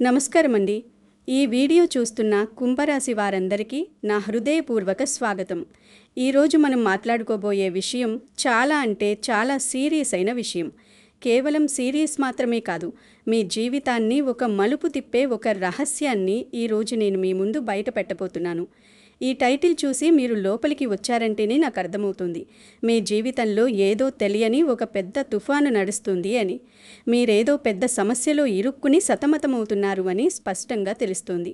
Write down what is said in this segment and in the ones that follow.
నమస్కారం అండి. ఈ వీడియో చూస్తున్న కుంభరాశి వారందరికీ నా హృదయపూర్వక స్వాగతం. ఈరోజు మనం మాట్లాడుకోబోయే విషయం చాలా సీరియస్ అయిన విషయం. కేవలం సీరియస్ మాత్రమే కాదు, మీ జీవితాన్ని ఒక మలుపు తిప్పే ఒక రహస్యాన్ని ఈరోజు నేను మీ ముందు బయట పెట్టబోతున్నాను. ఈ టైటిల్ చూసి మీరు లోపలికి వచ్చారంటేనే నాకు అర్థమవుతుంది, మీ జీవితంలో ఏదో తెలియని ఒక పెద్ద తుఫాను నడుస్తుంది అని. మీరేదో పెద్ద సమస్యలో ఇరుక్కుని సతమతమవుతున్నారు అని స్పష్టంగా తెలుస్తుంది.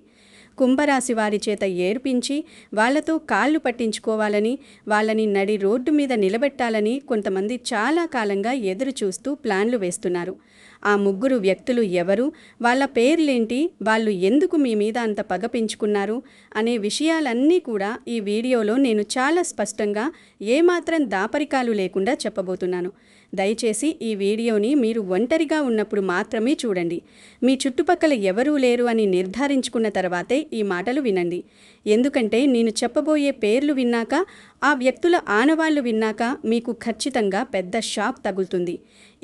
కుంభరాశి వారి చేత ఏర్పించి వాళ్లతో కాళ్ళు పట్టించుకోవాలని, వాళ్ళని నడి రోడ్డు మీద నిలబెట్టాలని కొంతమంది చాలా కాలంగా ఎదురు చూస్తూ ప్లాన్లు వేస్తున్నారు. ఆ ముగ్గురు వ్యక్తులు ఎవరు, వాళ్ళ పేర్లేంటి, వాళ్ళు ఎందుకు మీ మీద అంత పగ పెంచుకున్నారు అనే విషయాలన్నీ కూడా ఈ వీడియోలో నేను చాలా స్పష్టంగా ఏమాత్రం దాపరికాలు లేకుండా చెప్పబోతున్నాను. దయచేసి ఈ వీడియోని మీరు ఒంటరిగా ఉన్నప్పుడు మాత్రమే చూడండి. మీ చుట్టుపక్కల ఎవరూ లేరు అని నిర్ధారించుకున్న తర్వాతే ఈ మాటలు వినండి. ఎందుకంటే నేను చెప్పబోయే పేర్లు విన్నాక, ఆ వ్యక్తుల ఆనవాళ్లు విన్నాక మీకు ఖచ్చితంగా పెద్ద షాక్ తగులుతుంది.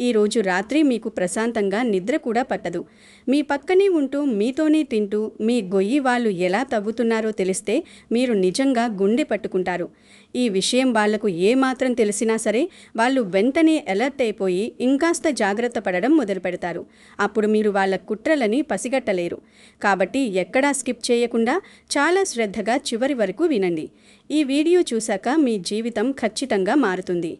ఈరోజు రాత్రి మీకు ప్రశాంతంగా నిద్ర కూడా పట్టదు. మీ పక్కనే ఉంటూ మీతోనే తింటూ మీ గొయ్యి వాళ్ళు ఎలా తవ్వుతున్నారో తెలిస్తే మీరు నిజంగా గుండె పట్టుకుంటారు. ఈ విషయం వాళ్లకు ఏమాత్రం తెలిసినా సరే వాళ్ళు వెంటనే అలర్ట్ అయిపోయి ఇంకాస్త జాగ్రత్త పడడం మొదలు పెడతారు. అప్పుడు మీరు వాళ్ళ కుట్రలని పసిగట్టలేరు. కాబట్టి ఎక్కడా స్కిప్ చేయకుండా చాలా శ్రద్ధగా చివరి వరకు వినండి. ఈ వీడియో చూశాక మీ జీవితం ఖచ్చితంగా మారుతుంది.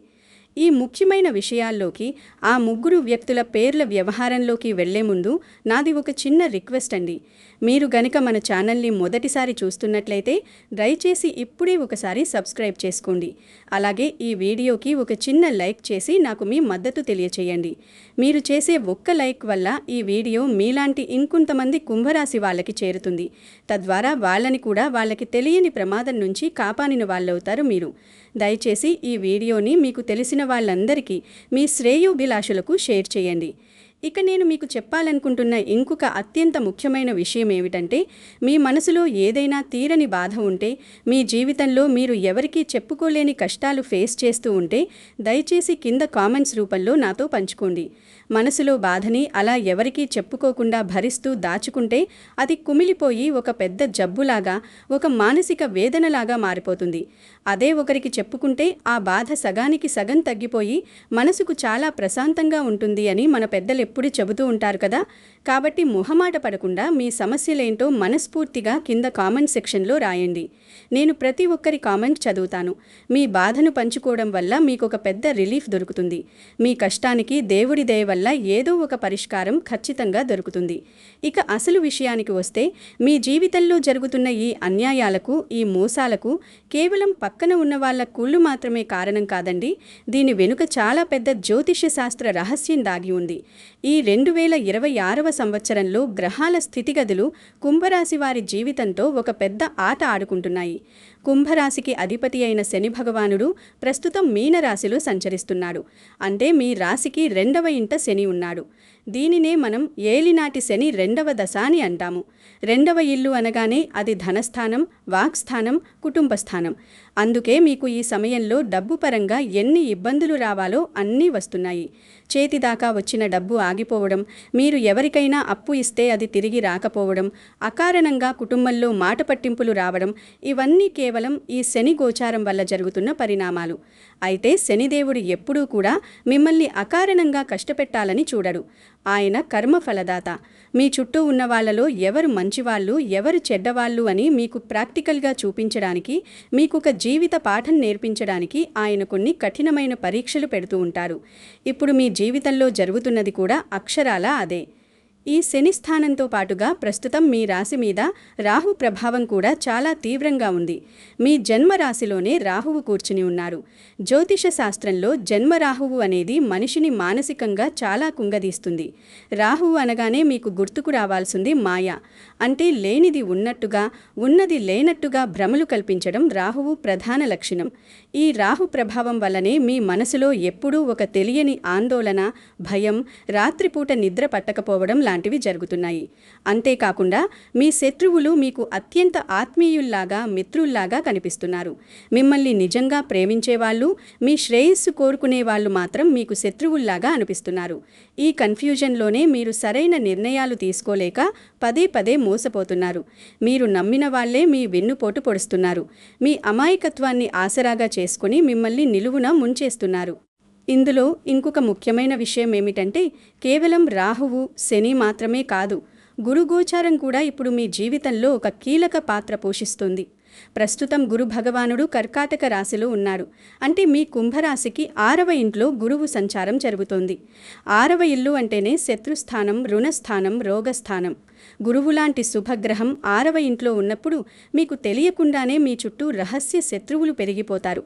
ఈ ముఖ్యమైన విషయాల్లోకి, ఆ ముగ్గురు వ్యక్తుల పేర్ల వ్యవహారంలోకి వెళ్లే ముందు నాది ఒక చిన్న రిక్వెస్ట్ అండి. మీరు గనక మన ఛానల్ని మొదటిసారి చూస్తున్నట్లయితే దయచేసి ఇప్పుడే ఒకసారి సబ్స్క్రైబ్ చేసుకోండి. అలాగే ఈ వీడియోకి ఒక చిన్న లైక్ చేసి నాకు మీ మద్దతు తెలియచేయండి. మీరు చేసే ఒక్క లైక్ వల్ల ఈ వీడియో మీలాంటి ఇంకొంతమంది కుంభరాశి వాళ్ళకి చేరుతుంది. తద్వారా వాళ్ళని కూడా వాళ్ళకి తెలియని ప్రమాదం నుంచి కాపాడిన వాళ్ళవుతారు మీరు. దయచేసి ఈ వీడియోని మీకు తెలిసిన వాళ్ళందరికీ, మీ శ్రేయోభిలాషులకు షేర్ చేయండి. ఇక నేను మీకు చెప్పాలనుకుంటున్న ఇంకొక అత్యంత ముఖ్యమైన విషయం ఏమిటంటే, మీ మనసులో ఏదైనా తీరని బాధ ఉంటే, మీ జీవితంలో మీరు ఎవరికీ చెప్పుకోలేని కష్టాలు ఫేస్ చేస్తూ ఉంటే దయచేసి కింద కామెంట్స్ రూపంలో నాతో పంచుకోండి. మనసులో బాధని అలా ఎవరికీ చెప్పుకోకుండా భరిస్తూ దాచుకుంటే అది కుమిలిపోయి ఒక పెద్ద జబ్బులాగా, ఒక మానసిక వేదనలాగా మారిపోతుంది. అదే ఒకరికి చెప్పుకుంటే ఆ బాధ సగానికి సగం తగ్గిపోయి మనసుకు చాలా ప్రశాంతంగా ఉంటుంది అని మన పెద్దలు ఎప్పుడు చెబుతూ ఉంటారు కదా. కాబట్టి మొహమాట పడకుండా మీ సమస్యలేంటో మనస్ఫూర్తిగా కింద కామెంట్ సెక్షన్లో రాయండి. నేను ప్రతి ఒక్కరి కామెంట్ చదువుతాను. మీ బాధను పంచుకోవడం వల్ల మీకు ఒక పెద్ద రిలీఫ్ దొరుకుతుంది. మీ కష్టానికి దేవుడి దయ వల్ల ఏదో ఒక పరిష్కారం ఖచ్చితంగా దొరుకుతుంది. ఇక అసలు విషయానికి వస్తే, మీ జీవితంలో జరుగుతున్న ఈ అన్యాయాలకు, ఈ మోసాలకు కేవలం పక్కన ఉన్న వాళ్ళ కుళ్ళు మాత్రమే కారణం కాదండి. దీని వెనుక చాలా పెద్ద జ్యోతిష్య శాస్త్ర రహస్యం దాగి ఉంది. ఈ 2026వ సంవత్సరంలో గ్రహాల స్థితిగతులు కుంభరాశి వారి జీవితంతో ఒక పెద్ద ఆట ఆడుకుంటున్నాయి. కుంభరాశికి అధిపతి అయిన శని భగవానుడు ప్రస్తుతం మీనరాశిలో సంచరిస్తున్నాడు. అంటే మీ రాశికి 2వ ఇంట శని ఉన్నాడు. దీనినే మనం ఏలినాటి శని 2వ దశ అని అంటాము. 2వ ఇల్లు అనగానే అది ధనస్థానం, వాక్స్థానం, కుటుంబ స్థానం. అందుకే మీకు ఈ సమయంలో డబ్బు పరంగా ఎన్ని ఇబ్బందులు రావాలో అన్నీ వస్తున్నాయి. చేతిదాకా వచ్చిన డబ్బు ఆగిపోవడం, మీరు ఎవరికైనా అప్పు ఇస్తే అది తిరిగి రాకపోవడం, అకారణంగా కుటుంబంలో మాట పట్టింపులు రావడం, ఇవన్నీ కేవలం ఈ శని గోచారం వల్ల జరుగుతున్న పరిణామాలు. అయితే శనిదేవుడు ఎప్పుడూ కూడా మిమ్మల్ని అకారణంగా కష్టపెట్టాలని చూడడు. ఆయన కర్మఫలదాత. మీ చుట్టూ ఉన్న వాళ్లలో ఎవరు మంచివాళ్ళు, ఎవరు చెడ్డవాళ్ళు అని మీకు ప్రాక్టికల్గా చూపించడానికి, మీకు ఒక జీవిత పాఠం నేర్పించడానికి ఆయన కొన్ని కఠినమైన పరీక్షలు పెడుతూ ఉంటారు. ఇప్పుడు మీ జీవితంలో జరుగుతున్నది కూడా అక్షరాలా అదే. ఈ శని స్థానంతో పాటుగా ప్రస్తుతం మీ రాశి మీద రాహు ప్రభావం కూడా చాలా తీవ్రంగా ఉంది. మీ జన్మరాశిలోనే రాహువు కూర్చుని ఉన్నారు. జ్యోతిష శాస్త్రంలో జన్మరాహువు అనేది మనిషిని మానసికంగా చాలా కుంగదీస్తుంది. రాహువు అనగానే మీకు గుర్తుకు రావాల్సింది మాయ. అంటే లేనిది ఉన్నట్టుగా, ఉన్నది లేనట్టుగా భ్రమలు కల్పించడం రాహువు ప్రధాన లక్షణం. ఈ రాహు ప్రభావం వల్లనే మీ మనసులో ఎప్పుడూ ఒక తెలియని ఆందోళన, భయం, రాత్రిపూట నిద్ర పట్టకపోవడం లాంటివి జరుగుతున్నాయి. అంతేకాకుండా మీ శత్రువులు మీకు అత్యంత ఆత్మీయుల్లాగా, మిత్రుల్లాగా కనిపిస్తున్నారు. మిమ్మల్ని నిజంగా ప్రేమించేవాళ్ళు, మీ శ్రేయస్సు కోరుకునేవాళ్ళు మాత్రం మీకు శత్రువుల్లాగా అనిపిస్తున్నారు. ఈ కన్ఫ్యూజన్లోనే మీరు సరైన నిర్ణయాలు తీసుకోలేక పదే పదే మోసపోతున్నారు. మీరు నమ్మిన వాళ్లే మీ వెన్నుపోటు పొడుస్తున్నారు. మీ అమాయకత్వాన్ని ఆసరాగా చేసుకుని మిమ్మల్ని నిలువున ముంచేస్తున్నారు. ఇందులో ఇంకొక ముఖ్యమైన విషయం ఏమిటంటే, కేవలం రాహువు, శని మాత్రమే కాదు, గురుగోచారం కూడా ఇప్పుడు మీ జీవితంలో ఒక కీలక పాత్ర పోషిస్తుంది. ప్రస్తుతం గురు భగవానుడు కర్కాటక రాశిలో ఉన్నాడు. అంటే మీ కుంభరాశికి 6వ ఇంట్లో గురువు సంచారం జరుగుతోంది. 6వ ఇల్లు అంటేనే శత్రుస్థానం, రుణస్థానం, రోగస్థానం. గురువులాంటి శుభగ్రహం 6వ ఇంట్లో ఉన్నప్పుడు మీకు తెలియకుండానే మీ చుట్టూ రహస్య శత్రువులు పెరిగిపోతారు.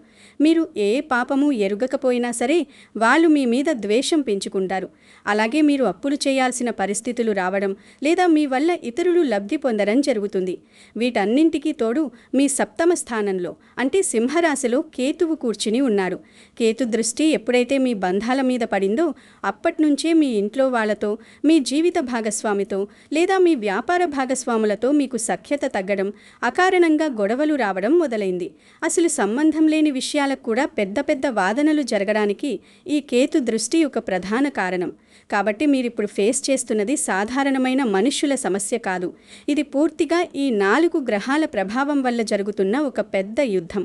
మీరు ఏ పాపము ఎరుగకపోయినా సరే వాళ్ళు మీ మీద ద్వేషం పెంచుకుంటారు. అలాగే మీరు అప్పులు చేయాల్సిన పరిస్థితులు రావడం, లేదా మీ వల్ల ఇతరులు లబ్ధి పొందడం జరుగుతుంది. వీటన్నింటికీ తోడు మీ 7వ స్థానంలో అంటే సింహరాశిలో కేతువు కూర్చుని ఉన్నాడు. కేతు దృష్టి ఎప్పుడైతే మీ బంధాల మీద పడిందో అప్పట్నుంచే మీ ఇంట్లో వాళ్లతో, మీ జీవిత భాగస్వామితో లేదా మీ వ్యాపార భాగస్వాములతో మీకు సఖ్యత తగ్గడం, అకారణంగా గొడవలు రావడం మొదలైంది. అసలు సంబంధం లేని విషయాలకు కూడా పెద్ద పెద్ద వాదనలు జరగడానికి ఈ కేతు దృష్టి ఒక ప్రధాన కారణం. కాబట్టి మీరిప్పుడు ఫేస్ చేస్తున్నది సాధారణమైన మనుష్యుల సమస్య కాదు. ఇది పూర్తిగా ఈ 4 గ్రహాల ప్రభావం వల్ల జరుగుతున్న ఒక పెద్ద యుద్ధం.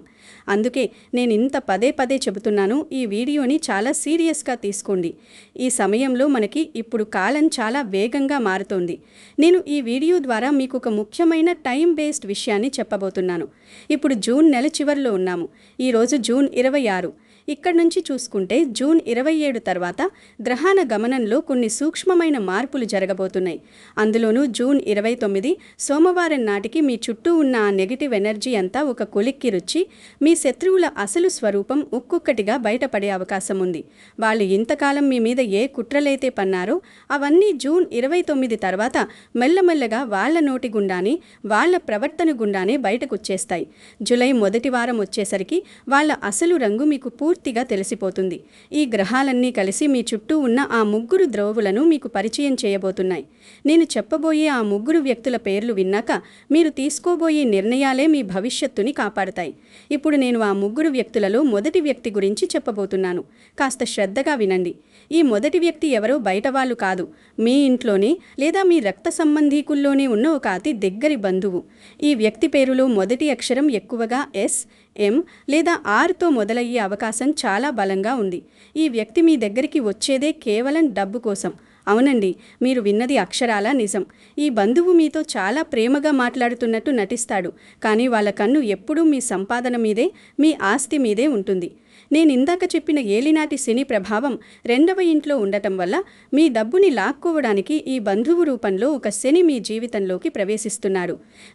అందుకే నేను ఇంత పదే పదే చెబుతున్నాను, ఈ వీడియోని చాలా సీరియస్గా తీసుకోండి. ఈ సమయంలో మనకి ఇప్పుడు కాలం చాలా వేగంగా మారుతోంది. నేను ఈ వీడియో ద్వారా మీకు ఒక ముఖ్యమైన టైం బేస్డ్ విషయాన్ని చెప్పబోతున్నాను. ఇప్పుడు జూన్ నెల చివరిలో ఉన్నాము. ఈరోజు జూన్ 26. ఇక్కడ నుంచి చూసుకుంటే జూన్ 27 తర్వాత గ్రహాల గమనంలో కొన్ని సూక్ష్మమైన మార్పులు జరగబోతున్నాయి. అందులోనూ జూన్ 29 సోమవారం నాటికి మీ చుట్టూ ఉన్న ఆ నెగిటివ్ ఎనర్జీ అంతా ఒక కొలిక్కి రుచి మీ శత్రువుల అసలు స్వరూపం ఒక్కొక్కటిగా బయటపడే అవకాశం ఉంది. వాళ్ళు ఇంతకాలం మీ మీద ఏ కుట్రలైతే పన్నారో అవన్నీ జూన్ 29 తర్వాత మెల్లమెల్లగా వాళ్ల నోటి గుండానే, వాళ్ల ప్రవర్తన గుండానే బయటకొచ్చేస్తాయి. జూలై మొదటి వారం వచ్చేసరికి వాళ్ళ అసలు రంగు మీకు పూర్తిగా తెలిసిపోతుంది. ఈ గ్రహాలన్నీ కలిసి మీ చుట్టూ ఉన్న ఆ 3 ద్రోవులను మీకు పరిచయం చేయబోతున్నాయి. నేను చెప్పబోయే ఆ 3 వ్యక్తుల పేర్లు విన్నాక మీరు తీసుకోబోయే నిర్ణయాలే మీ భవిష్యత్తుని కాపాడతాయి. ఇప్పుడు నేను ఆ 3 వ్యక్తులలో మొదటి వ్యక్తి గురించి చెప్పబోతున్నాను. కాస్త శ్రద్ధగా వినండి. ఈ మొదటి వ్యక్తి ఎవరో బయట వాళ్ళు కాదు, మీ ఇంట్లోనే లేదా మీ రక్త సంబంధీకుల్లోనే ఉన్న ఒక అతి దగ్గరి బంధువు. ఈ వ్యక్తి పేరులో మొదటి అక్షరం ఎక్కువగా ఎస్, ఎం లేదా ఆర్తో మొదలయ్యే అవకాశం చాలా బలంగా ఉంది. ఈ వ్యక్తి మీ దగ్గరికి వచ్చేదే కేవలం డబ్బు కోసం. అవునండి, మీరు విన్నది అక్షరాల నిజం. ఈ బంధువు మీతో చాలా ప్రేమగా మాట్లాడుతున్నట్టు నటిస్తాడు, కానీ వాళ్ళ కన్ను ఎప్పుడూ మీ సంపాదన మీదే, మీ ఆస్తి మీదే ఉంటుంది. నేను ఇందాక చెప్పిన ఏలినాటి శని ప్రభావం 2వ ఇంట్లో ఉండటం వల్ల మీ డబ్బుని లాక్కోవడానికి ఈ బంధువు రూపంలో ఒక శని మీ జీవితంలోకి ప్రవేశిస్తున్నాడు.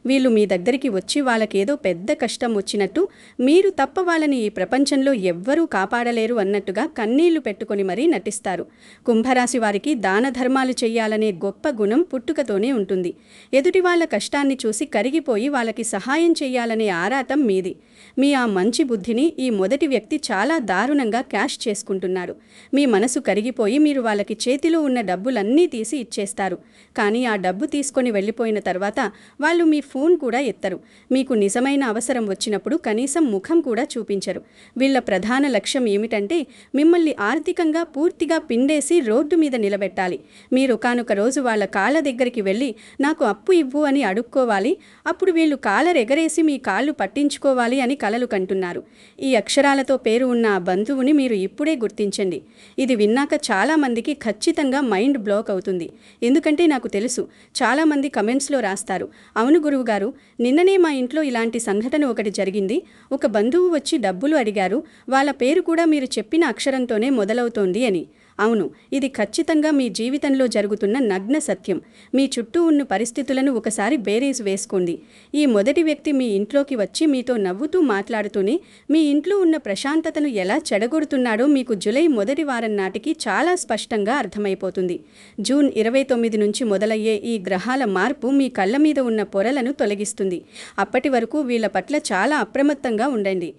వీళ్ళు మీ దగ్గరికి వచ్చి వాళ్ళకేదో పెద్ద కష్టం వచ్చినట్టు, మీరు తప్ప వాళ్ళని ఈ ప్రపంచంలో ఎవ్వరూ కాపాడలేరు అన్నట్టుగా కన్నీళ్లు పెట్టుకొని మరీ నటిస్తారు. కుంభరాశి వారికి దాన ధర్మాలు చెయ్యాలనే గొప్ప గుణం పుట్టుకతోనే ఉంటుంది. ఎదుటి వాళ్ళ కష్టాన్ని చూసి కరిగిపోయి వాళ్ళకి సహాయం చెయ్యాలనే ఆరాటం మీది. మీ ఆ మంచి బుద్ధిని ఈ మొదటి వ్యక్తి చాలా దారుణంగా క్యాష్ చేసుకుంటున్నాడు. మీ మనసు కరిగిపోయి మీరు వాళ్ళకి చేతిలో ఉన్న డబ్బులన్నీ తీసి ఇచ్చేస్తారు. కానీ ఆ డబ్బు తీసుకొని వెళ్ళిపోయిన తర్వాత వాళ్ళు మీ ఫోన్ కూడా ఎత్తరు. మీకు నిజమైన అవసరం వచ్చినప్పుడు కనీసం ముఖం కూడా చూపించరు. వీళ్ళ ప్రధాన లక్ష్యం ఏమిటంటే మిమ్మల్ని ఆర్థికంగా పూర్తిగా పిండేసి రోడ్డు మీద నిలబెట్టాలి. మీరు ఒకానొక రోజు వాళ్ళ కాళ్ళ దగ్గరికి వెళ్ళి నాకు అప్పు ఇవ్వు అని అడుక్కోవాలి. అప్పుడు వీళ్ళు కాలర్ ఎగరేసి మీ కాళ్ళు పట్టించుకోవాలి అని కలలు కంటున్నారు. ఈ అక్షరాలతో పేరు ఉన్న ఆ బంధువుని మీరు ఇప్పుడే గుర్తించండి. ఇది విన్నాక చాలామందికి ఖచ్చితంగా మైండ్ బ్లాక్ అవుతుంది. ఎందుకంటే నాకు తెలుసు, చాలామంది కమెంట్స్లో రాస్తారు, అవును గురువుగారు, నిన్ననే మా ఇంట్లో ఇలాంటి సంఘటన ఒకటి జరిగింది. ఒక బంధువు వచ్చి డబ్బులు అడిగారు. వాళ్ళ పేరు కూడా మీరు చెప్పిన అక్షరంతోనే మొదలవుతోంది అని. అవును, ఇది ఖచ్చితంగా మీ జీవితంలో జరుగుతున్న నగ్న సత్యం. మీ చుట్టూ ఉన్న పరిస్థితులను ఒకసారి బేరీజు వేసుకోండి. ఈ మొదటి వ్యక్తి మీ ఇంట్లోకి వచ్చి మీతో నవ్వుతూ మాట్లాడుతూనే మీ ఇంట్లో ఉన్న ప్రశాంతతను ఎలా చెడగొడుతున్నాడో మీకు జూలై మొదటి వారం నాటికి చాలా స్పష్టంగా అర్థమైపోతుంది. జూన్ 29 నుంచి మొదలయ్యే ఈ గ్రహాల మార్పు మీ కళ్ళ మీద ఉన్న పొరలను తొలగిస్తుంది. అప్పటి వరకు వీళ్ళ పట్ల చాలా అప్రమత్తంగా ఉండండి.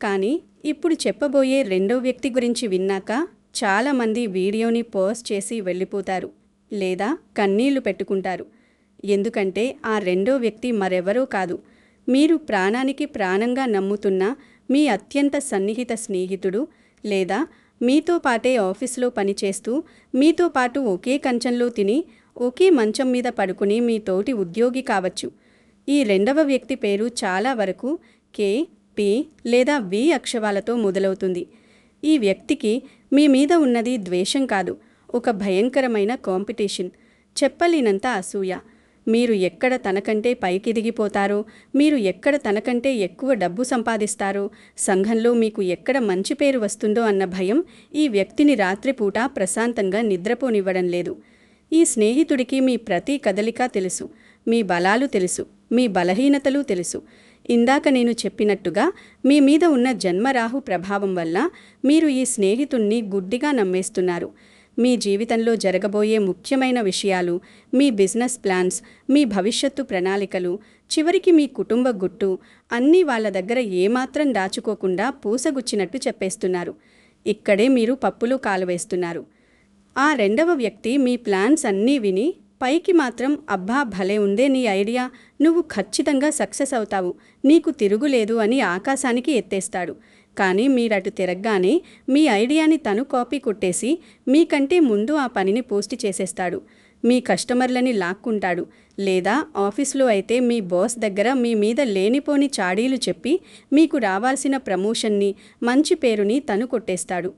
కానీ ఇప్పుడు చెప్పబోయే రెండో వ్యక్తి గురించి విన్నాక చాలామంది వీడియోని పాజ్ చేసి వెళ్ళిపోతారు లేదా కన్నీళ్లు పెట్టుకుంటారు. ఎందుకంటే ఆ రెండో వ్యక్తి మరెవరో కాదు, మీరు ప్రాణానికి ప్రాణంగా నమ్ముతున్న మీ అత్యంత సన్నిహిత స్నేహితుడు, లేదా మీతో పాటే ఆఫీసులో పనిచేస్తూ మీతో పాటు ఒకే కంచంలో తిని ఒకే మంచం మీద పడుకుని మీ తోటి ఉద్యోగి కావచ్చు. ఈ రెండవ వ్యక్తి పేరు చాలా వరకు కే, పి లేదా వి అక్షరాలతో మొదలవుతుంది. ఈ వ్యక్తికి మీ మీద ఉన్నది ద్వేషం కాదు, ఒక భయంకరమైన కాంపిటీషన్, చెప్పలేనంత అసూయ. మీరు ఎక్కడ తనకంటే పైకెదిగిపోతారో, మీరు ఎక్కడ తనకంటే ఎక్కువ డబ్బు సంపాదిస్తారో, సంఘంలో మీకు ఎక్కడ మంచి పేరు వస్తుందో అన్న భయం ఈ వ్యక్తిని రాత్రిపూట ప్రశాంతంగా నిద్రపోనివ్వడం లేదు. ఈ స్నేహితుడికి మీ ప్రతి కదలిక తెలుసు, మీ బలాలు తెలుసు, మీ బలహీనతలు తెలుసు. ఇందాక నేను చెప్పినట్టుగా మీ మీద ఉన్న జన్మరాహు ప్రభావం వల్ల మీరు ఈ స్నేహితుణ్ణి గుడ్డిగా నమ్మేస్తున్నారు. మీ జీవితంలో జరగబోయే ముఖ్యమైన విషయాలు, మీ బిజినెస్ ప్లాన్స్, మీ భవిష్యత్తు ప్రణాళికలు, చివరికి మీ కుటుంబ గుట్టు అన్నీ వాళ్ళ దగ్గర ఏమాత్రం దాచుకోకుండా పూసగుచ్చినట్టు చెప్పేస్తున్నారు. ఇక్కడే మీరు పప్పులు కాలువేస్తున్నారు. ఆ రెండవ వ్యక్తి మీ ప్లాన్స్ అన్నీ విని పైకి మాత్రం అబ్బా భలే ఉందే నీ ఐడియా, నువ్వు ఖచ్చితంగా సక్సెస్ అవుతావు, నీకు తిరుగులేదు అని ఆకాశానికి ఎత్తేస్తాడు. కానీ మీరటు తిరగగానే మీ ఐడియాని తను కాపీ కొట్టేసి మీకంటే ముందు ఆ పనిని పోస్ట్ చేసేస్తాడు. మీ కస్టమర్లని లాక్కుంటాడు, లేదా ఆఫీస్లో అయితే మీ బాస్ దగ్గర మీ మీద లేనిపోని చాడీలు చెప్పి మీకు రావాల్సిన ప్రమోషన్ని, మంచి పేరుని తను కొట్టేస్తాడు.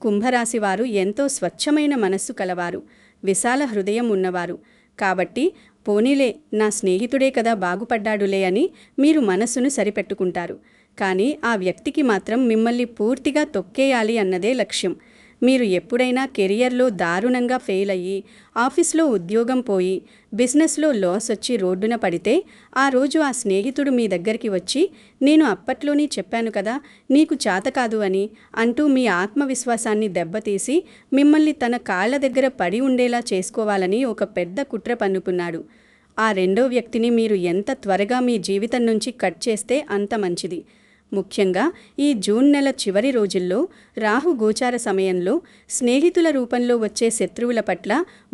కుంభరాశివారు ఎంతో స్వచ్ఛమైన మనస్సు కలవారు, విశాల హృదయం ఉన్నవారు. కాబట్టి పోనీలే నా స్నేహితుడే కదా బాగుపడ్డాడులే అని మీరు మనస్సును సరిపెట్టుకుంటారు. కానీ ఆ వ్యక్తికి మాత్రం మిమ్మల్ని పూర్తిగా తొక్కేయాలి అన్నదే లక్ష్యం. మీరు ఎప్పుడైనా కెరియర్లో దారుణంగా ఫెయిల్ అయ్యి, ఆఫీస్లో ఉద్యోగం పోయి, బిజినెస్లో లాస్ వచ్చి రోడ్డున పడితే ఆ రోజు ఆ స్నేహితుడు మీ దగ్గరికి వచ్చి నేను అప్పట్లోనే చెప్పాను కదా నీకు చేత కాదు అని అంటూ మీ ఆత్మవిశ్వాసాన్ని దెబ్బతీసి మిమ్మల్ని తన కాళ్ల దగ్గర పడి ఉండేలా చేసుకోవాలని ఒక పెద్ద కుట్ర పన్నుకున్నాడు. ఆ రెండో వ్యక్తిని మీరు ఎంత త్వరగా మీ జీవితం నుంచి కట్ చేస్తే అంత మంచిది. ముఖ్యంగా ఈ జూన్ నెల చివరి రోజుల్లో రాహు గోచార సమయంలో స్నేహితుల రూపంలో వచ్చే శత్రువుల పట్ల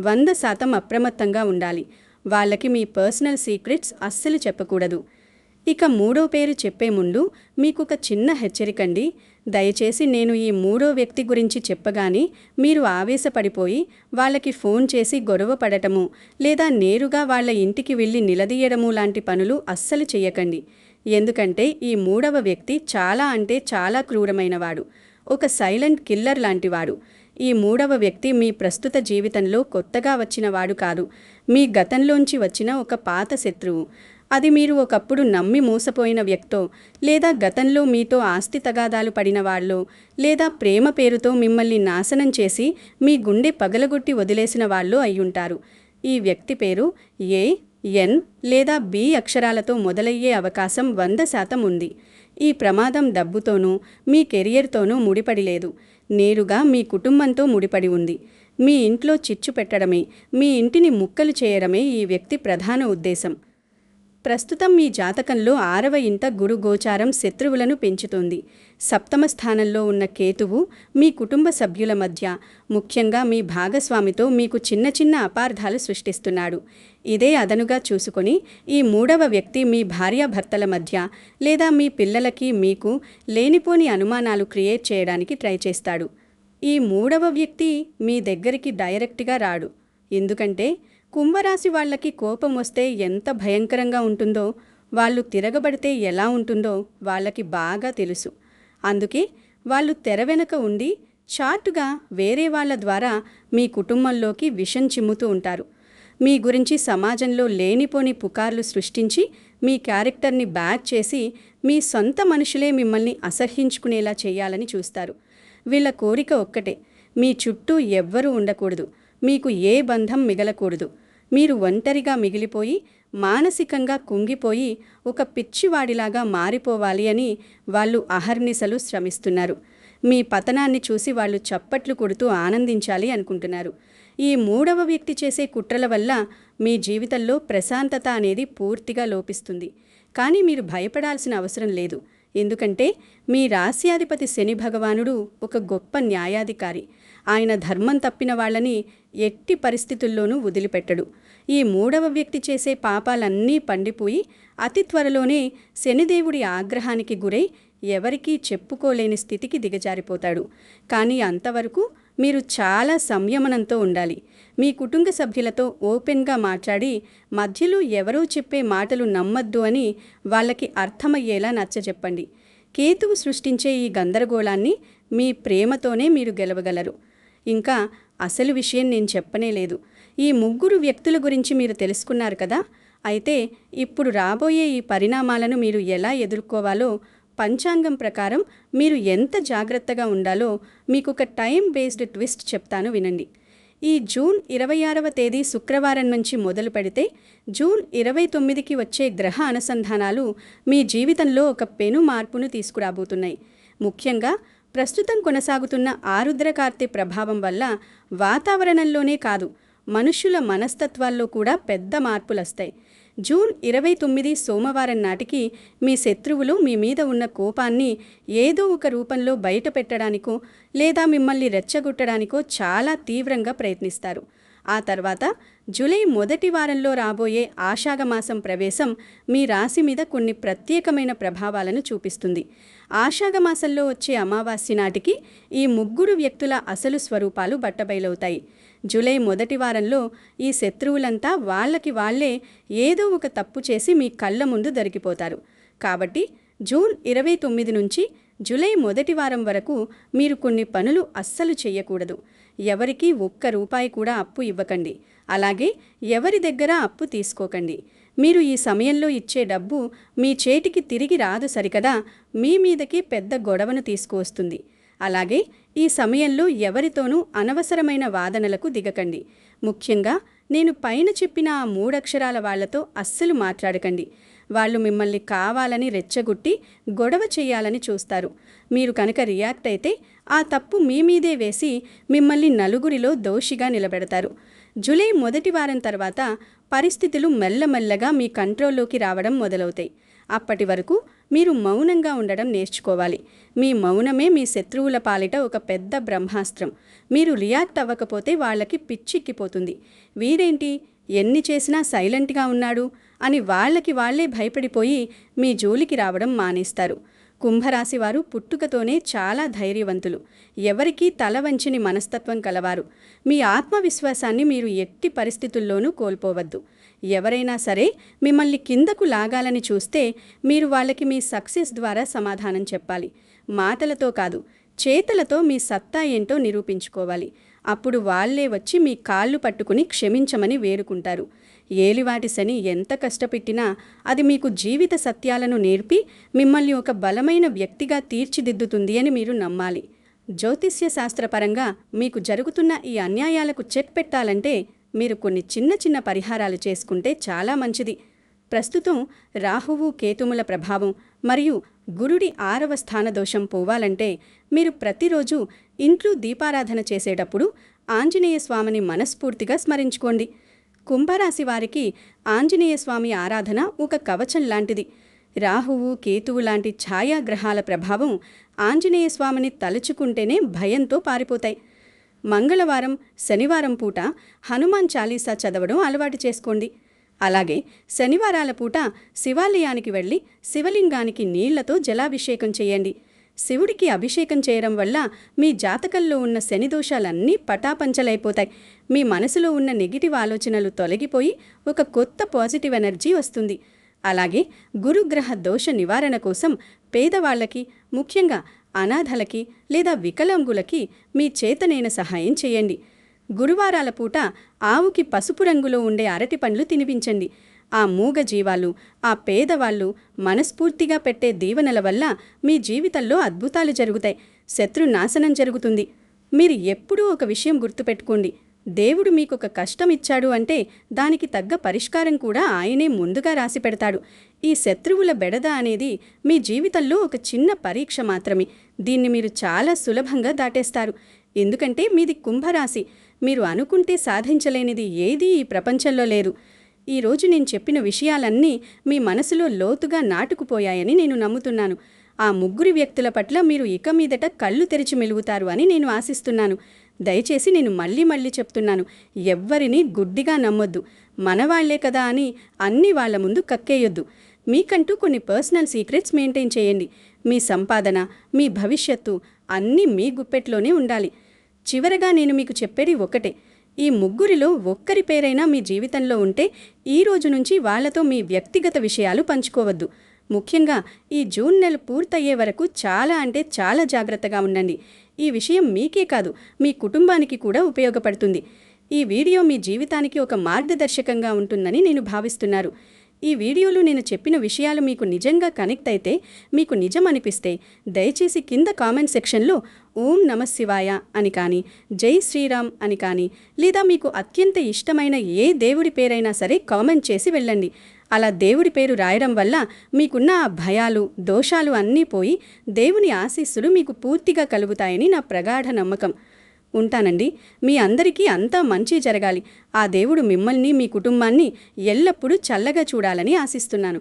100% అప్రమత్తంగా ఉండాలి. వాళ్ళకి మీ పర్సనల్ సీక్రెట్స్ అస్సలు చెప్పకూడదు. ఇక మూడో పేరు చెప్పే ముందు మీకొక చిన్న హెచ్చరికండి. దయచేసి నేను ఈ మూడో వ్యక్తి గురించి చెప్పగానే మీరు ఆవేశపడిపోయి వాళ్ళకి ఫోన్ చేసి గొడవ పడటము, లేదా నేరుగా వాళ్ళ ఇంటికి వెళ్ళి నిలదీయడము లాంటి పనులు అస్సలు చెయ్యకండి. ఎందుకంటే ఈ మూడవ వ్యక్తి చాలా అంటే చాలా క్రూరమైనవాడు, ఒక సైలెంట్ కిల్లర్ లాంటివాడు. ఈ మూడవ వ్యక్తి మీ ప్రస్తుత జీవితంలో కొత్తగా వచ్చినవాడు కాదు, మీ గతంలోంచి వచ్చిన ఒక పాత శత్రువు. అది మీరు ఒకప్పుడు నమ్మి మోసపోయిన వ్యక్తో, లేదా గతంలో మీతో ఆస్తి తగాదాలు పడిన వాళ్ళో, లేదా ప్రేమ పేరుతో మిమ్మల్ని నాశనం చేసి మీ గుండె పగలగొట్టి వదిలేసిన వాళ్ళో అయ్యుంటారు. ఈ వ్యక్తి పేరు ఏ, ఎన్ లేదా బి అక్షరాలతో మొదలయ్యే అవకాశం 100% ఉంది. ఈ ప్రమాదం డబ్బుతోనూ మీ కెరియర్తోనూ ముడిపడి లేదు, నేరుగా మీ కుటుంబంతో ముడిపడి ఉంది. మీ ఇంట్లో చిచ్చు పెట్టడమే, మీ ఇంటిని ముక్కలు చేయడమే ఈ వ్యక్తి ప్రధాన ఉద్దేశం. ప్రస్తుతం మీ జాతకంలో 6వ ఇంట గురు గోచారం శత్రువులను పెంచుతోంది. 7వ స్థానంలో ఉన్న కేతువు మీ కుటుంబ సభ్యుల మధ్య, ముఖ్యంగా మీ భాగస్వామితో మీకు చిన్న చిన్న అపార్థాలు సృష్టిస్తున్నాడు. ఇదే అదనుగా చూసుకొని ఈ మూడవ వ్యక్తి మీ భార్యాభర్తల మధ్య, లేదా మీ పిల్లలకి మీకు లేనిపోని అనుమానాలు క్రియేట్ చేయడానికి ట్రై చేస్తాడు. ఈ మూడవ వ్యక్తి మీ దగ్గరికి డైరెక్ట్గా రాడు, ఎందుకంటే కుంభరాశి వాళ్ళకి కోపం వస్తే ఎంత భయంకరంగా ఉంటుందో, వాళ్ళు తిరగబడితే ఎలా ఉంటుందో వాళ్ళకి బాగా తెలుసు. అందుకే వాళ్ళు తెర వెనక ఉండి చాటుగా వేరే వాళ్ళ ద్వారా మీ కుటుంబంలోకి విషం చిమ్ముతూ ఉంటారు. మీ గురించి సమాజంలో లేనిపోని పుకార్లు సృష్టించి మీ క్యారెక్టర్ని బ్యాక్ చేసి మీ సొంత మనుషులే మిమ్మల్ని అసహ్యించుకునేలా చేయాలని చూస్తారు. వీళ్ళ కోరిక ఒక్కటే, మీ చుట్టూ ఎవ్వరూ ఉండకూడదు, మీకు ఏ బంధం మిగలకూడదు. మీరు ఒంటరిగా మిగిలిపోయి మానసికంగా కుంగిపోయి ఒక పిచ్చివాడిలాగా మారిపోవాలి అని వాళ్ళు అహర్నిశలు శ్రమిస్తున్నారు. మీ పతనాన్ని చూసి వాళ్ళు చప్పట్లు కొడుతూ ఆనందించాలి అనుకుంటున్నారు. ఈ మూడవ వ్యక్తి చేసే కుట్రల వల్ల మీ జీవితంలో ప్రశాంతత అనేది పూర్తిగా లోపిస్తుంది. కానీ మీరు భయపడాల్సిన అవసరం లేదు, ఎందుకంటే మీ రాశ్యాధిపతి శని భగవానుడు ఒక గొప్ప న్యాయాధికారి. ఆయన ధర్మం తప్పిన వాళ్ళని ఎట్టి పరిస్థితుల్లోనూ వదిలిపెట్టడు. ఈ మూడవ వ్యక్తి చేసే పాపాలన్నీ పండిపోయి అతి త్వరలోనే శనిదేవుడి ఆగ్రహానికి గురై ఎవరికీ చెప్పుకోలేని స్థితికి దిగజారిపోతాడు. కానీ అంతవరకు మీరు చాలా సంయమనంతో ఉండాలి. మీ కుటుంబ సభ్యులతో ఓపెన్గా మాట్లాడి మధ్యలో ఎవరో చెప్పే మాటలు నమ్మద్దు అని వాళ్ళకి అర్థమయ్యేలా నచ్చజెప్పండి. కేతువు సృష్టించే ఈ గందరగోళాన్ని మీ ప్రేమతోనే మీరు గెలవగలరు. ఇంకా అసలు విషయం నేను చెప్పనే లేదు. ఈ ముగ్గురు వ్యక్తుల గురించి మీరు తెలుసుకున్నారు కదా. అయితే ఇప్పుడు రాబోయే ఈ పరిణామాలను మీరు ఎలా ఎదుర్కోవాలో, పంచాంగం ప్రకారం మీరు ఎంత జాగ్రత్తగా ఉండాలో మీకు ఒక టైం బేస్డ్ ట్విస్ట్ చెప్తాను, వినండి. ఈ జూన్ 26వ తేదీ శుక్రవారం నుంచి మొదలు పెడితే జూన్ 29కి వచ్చే గ్రహ అనుసంధానాలు మీ జీవితంలో ఒక పెను మార్పును తీసుకురాబోతున్నాయి. ముఖ్యంగా ప్రస్తుతం కొనసాగుతున్న ఆరుద్రకార్తె ప్రభావం వల్ల వాతావరణంలోనే కాదు, మనుషుల మనస్తత్వాల్లో కూడా పెద్ద మార్పులొస్తాయి. జూన్ 29 సోమవారం నాటికి మీ శత్రువులు మీ మీద ఉన్న కోపాన్ని ఏదో ఒక రూపంలో బయట పెట్టడానికో లేదా మిమ్మల్ని రెచ్చగొట్టడానికో చాలా తీవ్రంగా ప్రయత్నిస్తారు. ఆ తర్వాత జూలై మొదటి వారంలో రాబోయే ఆషాఢమాసం ప్రవేశం మీ రాశి మీద కొన్ని ప్రత్యేకమైన ప్రభావాలను చూపిస్తుంది. ఆషాఢమాసంలో వచ్చే అమావాస్య నాటికి ఈ ముగ్గురు వ్యక్తుల అసలు స్వరూపాలు బట్టబయలవుతాయి. జూలై మొదటి వారంలో ఈ శత్రువులంతా వాళ్ళకి వాళ్లే ఏదో ఒక తప్పు చేసి మీ కళ్ళ ముందు దొరికిపోతారు. కాబట్టి జూన్ 29 నుంచి జూలై మొదటి వారం వరకు మీరు కొన్ని పనులు అస్సలు చెయ్యకూడదు. ఎవరికీ ఒక్క రూపాయి కూడా అప్పు ఇవ్వకండి. అలాగే ఎవరి దగ్గర అప్పు తీసుకోకండి. మీరు ఈ సమయంలో ఇచ్చే డబ్బు మీ చేతికి తిరిగి రాదు సరికదా, మీ మీదకి పెద్ద గొడవను తీసుకువస్తుంది. అలాగే ఈ సమయంలో ఎవరితోనూ అనవసరమైన వాదనలకు దిగకండి. ముఖ్యంగా నేను పైన చెప్పిన ఆ 3 అక్షరాల వాళ్లతో అస్సలు మాట్లాడకండి. వాళ్ళు మిమ్మల్ని కావాలని రెచ్చగొట్టి గొడవ చేయాలని చూస్తారు. మీరు కనుక రియాక్ట్ అయితే ఆ తప్పు మీ మీదే వేసి మిమ్మల్ని నలుగురిలో దోషిగా నిలబెడతారు. జూలై మొదటి వారం తర్వాత పరిస్థితులు మెల్లమెల్లగా మీ కంట్రోల్లోకి రావడం మొదలవుతాయి. అప్పటి వరకు మీరు మౌనంగా ఉండడం నేర్చుకోవాలి. మీ మౌనమే మీ శత్రువుల పాలిట ఒక పెద్ద బ్రహ్మాస్త్రం. మీరు రియాక్ట్ అవ్వకపోతే వాళ్ళకి పిచ్చెక్కిపోతుంది. వీడేంటి ఎన్ని చేసినా సైలెంట్గా ఉన్నాడు అని వాళ్ళకి వాళ్లే భయపడిపోయి మీ జోలికి రావడం మానేస్తారు. కుంభరాశి వారు పుట్టుకతోనే చాలా ధైర్యవంతులు, ఎవరికీ తల వంచని మనస్తత్వం కలవారు. మీ ఆత్మవిశ్వాసాన్ని మీరు ఎట్టి పరిస్థితుల్లోనూ కోల్పోవద్దు. ఎవరైనా సరే మిమ్మల్ని కిందకు లాగాలని చూస్తే మీరు వాళ్ళకి మీ సక్సెస్ ద్వారా సమాధానం చెప్పాలి. మాటలతో కాదు, చేతలతో మీ సత్తా ఏంటో నిరూపించుకోవాలి. అప్పుడు వాళ్లే వచ్చి మీ కాళ్ళు పట్టుకుని క్షమించమని వేడుకుంటారు. ఏలివాటి శని ఎంత కష్టపెట్టినా అది మీకు జీవిత సత్యాలను నేర్పి మిమ్మల్ని ఒక బలమైన వ్యక్తిగా తీర్చిదిద్దుతుంది అని మీరు నమ్మాలి. జ్యోతిష్య శాస్త్రపరంగా మీకు జరుగుతున్న ఈ అన్యాయాలకు చెక్ పెట్టాలంటే మీరు కొన్ని చిన్న చిన్న పరిహారాలు చేసుకుంటే చాలా మంచిది. ప్రస్తుతం రాహువు కేతుముల ప్రభావం మరియు గురుడి 6వ స్థాన దోషం పోవాలంటే మీరు ప్రతిరోజు ఇంట్లో దీపారాధన చేసేటప్పుడు ఆంజనేయ స్వామిని మనస్ఫూర్తిగా స్మరించుకోండి. కుంభరాశి వారికి ఆంజనేయ స్వామి ఆరాధన ఒక కవచం లాంటిది. రాహువు కేతువు లాంటి ఛాయాగ్రహాల ప్రభావం ఆంజనేయ స్వామిని తలుచుకుంటేనే భయంతో పారిపోతాయి. మంగళవారం, శనివారం పూట హనుమాన్ చాలీసా చదవడం అలవాటు చేసుకోండి. అలాగే శనివారాల పూట శివాలయానికి వెళ్ళి శివలింగానికి నీళ్లతో జలాభిషేకం చేయండి. శివుడికి అభిషేకం చేయడం వల్ల మీ జాతకంలో ఉన్న శనిదోషాలన్నీ పటాపంచలైపోతాయి. మీ మనసులో ఉన్న నెగిటివ్ ఆలోచనలు తొలగిపోయి ఒక కొత్త పాజిటివ్ ఎనర్జీ వస్తుంది. అలాగే గురుగ్రహ దోష నివారణ కోసం పేదవాళ్లకి, ముఖ్యంగా అనాథలకి లేదా వికలాంగులకి మీ చేతనైన సహాయం చేయండి. గురువారాల పూట ఆవుకి పసుపు రంగులో ఉండే అరటి పండ్లు తినిపించండి. ఆ మూగ జీవాలు, ఆ పేదవాళ్ళు మనస్ఫూర్తిగా పెట్టే దీవెనల వల్ల మీ జీవితంలో అద్భుతాలు జరుగుతాయి. శత్రు నాశనం జరుగుతుంది. మీరు ఎప్పుడూ ఒక విషయం గుర్తుపెట్టుకోండి, దేవుడు మీకొక కష్టం ఇచ్చాడు అంటే దానికి తగ్గ పరిష్కారం కూడా ఆయనే ముందుగా రాసి పెడతాడు. ఈ శత్రువుల బెడద అనేది మీ జీవితంలో ఒక చిన్న పరీక్ష మాత్రమే. దీన్ని మీరు చాలా సులభంగా దాటేస్తారు. ఎందుకంటే మీది కుంభరాశి. మీరు అనుకుంటే సాధించలేనిది ఏదీ ఈ ప్రపంచంలో లేదు. ఈరోజు నేను చెప్పిన విషయాలన్నీ మీ మనసులో లోతుగా నాటుకుపోయాయని నేను నమ్ముతున్నాను. ఆ ముగ్గురి వ్యక్తుల పట్ల మీరు ఇక మీదట కళ్ళు తెరిచి మెలుగుతారు అని నేను ఆశిస్తున్నాను. దయచేసి నేను మళ్ళీ చెప్తున్నాను, ఎవ్వరినీ గుడ్డిగా నమ్మొద్దు. మనవాళ్లే కదా అని అన్ని వాళ్ల ముందు కక్కేయొద్దు. మీకంటూ కొన్ని పర్సనల్ సీక్రెట్స్ మెయింటైన్ చేయండి. మీ సంపాదన, మీ భవిష్యత్తు అన్నీ మీ గుప్పెట్లోనే ఉండాలి. చివరగా నేను మీకు చెప్పేది ఒకటే, ఈ ముగ్గురిలో ఒక్కరి పేరైనా మీ జీవితంలో ఉంటే ఈ రోజు నుంచి వాళ్లతో మీ వ్యక్తిగత విషయాలు పంచుకోవద్దు. ముఖ్యంగా ఈ జూన్ నెల పూర్తయ్యే వరకు చాలా జాగ్రత్తగా ఉండండి. ఈ విషయం మీకే కాదు, మీ కుటుంబానికి కూడా ఉపయోగపడుతుంది. ఈ వీడియో మీ జీవితానికి ఒక మార్గదర్శకంగా ఉంటుందని నేను భావిస్తున్నాను. ఈ వీడియోలో నేను చెప్పిన విషయాలు మీకు నిజంగా కనెక్ట్ అయితే, మీకు నిజం అనిపిస్తే దయచేసి కింద కామెంట్ సెక్షన్లో ఓం నమః శివాయ అని కానీ, జై శ్రీరామ్ అని కానీ, లేదా మీకు అత్యంత ఇష్టమైన ఏ దేవుడి పేరైనా సరే కామెంట్ చేసి వెళ్ళండి. అలా దేవుడి పేరు రాయడం వల్ల మీకున్న ఆ భయాలు, దోషాలు అన్నీ పోయి దేవుని ఆశీస్సులు మీకు పూర్తిగా కలుగుతాయని నా ప్రగాఢ నమ్మకం. ఉంటానండి. మీ అందరికీ అంతా మంచి జరగాలి. ఆ దేవుడు మిమ్మల్ని, మీ కుటుంబాన్ని ఎల్లప్పుడూ చల్లగా చూడాలని ఆశిస్తున్నాను.